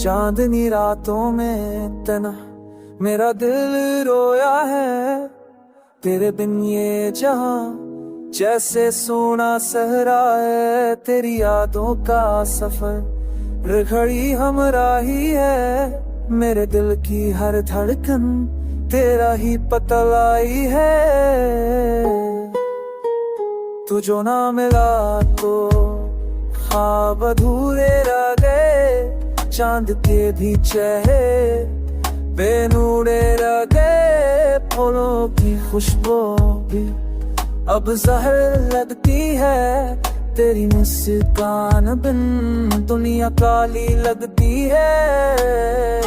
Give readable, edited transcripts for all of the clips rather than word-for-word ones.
चांदनी रातों में तना मेरा दिल रोया है, तेरे बिन ये जहां जैसे सोना सहरा है। तेरी यादों का सफर घड़ी हमराही है, मेरे दिल की हर धड़कन तेरा ही पता लाई है। तू जो ना मिला तो ख्वाब अधूरे रह गए, चांद के भी चेहरे बेनूरे रह गए। फूलों की खुशबू भी अब जहर लगती है, तेरी मुस्कान बिन दुनिया काली लगती है।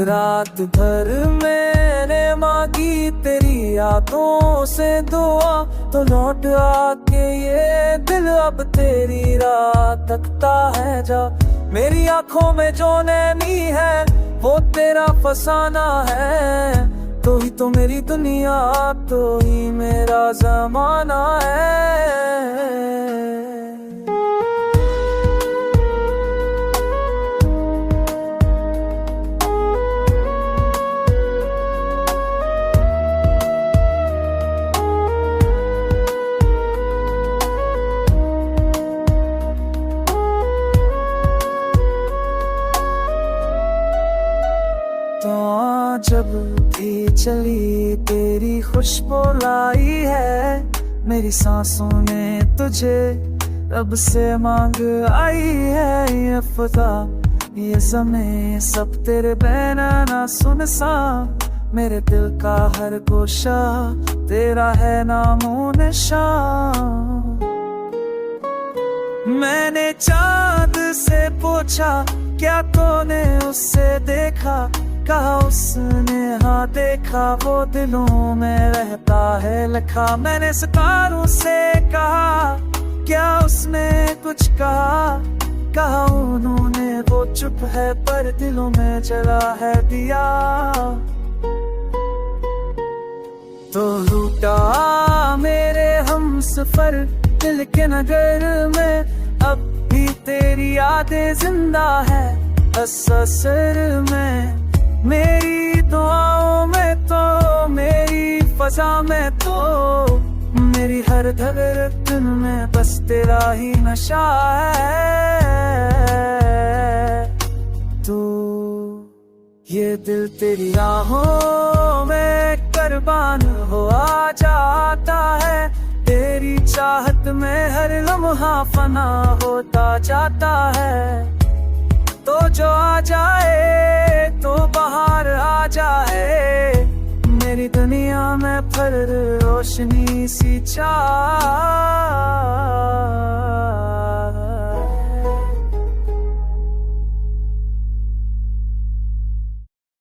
रात भर मैंने मांगी तेरी यादों से दुआ, तो लौट आके ये दिल अब तेरी राह तकता है। जा मेरी आंखों में जो नैनी है वो तेरा फसाना है, तो ही तो मेरी दुनिया, तो ही मेरा जमाना है। जब भी चली तेरी खुशबू लाई है, मेरी सांसों ने तुझे रब से मांग आई है। ये फजा ये समय सब तेरे बैना ना सुनसा, मेरे दिल का हर गोशा तेरा है नामो निशान। मैंने चांद से पूछा क्या तूने उससे देखा, कहा उसने हाँ देखा, वो दिलों में रहता है लिखा। मैंने सितारों से कहा क्या उसने कुछ कहा, कहा उन्होंने वो चुप है पर दिलों में जला है दिया। तो लूटा मेरे हम सफर दिल के नगर में, अब भी तेरी यादें जिंदा है असर में। मेरी दुआओं में तो, मेरी फजा में तो, मेरी हर धड़कन में बस तेरा ही नशा है। तू ये दिल तेरी राहों में कुर्बान हो आ जाता है, तेरी चाहत में हर लम्हा फना होता जाता है। तो जो आ जाए तो बाहर आ जाए, मेरी दुनिया में फिर रोशनी सी चाह।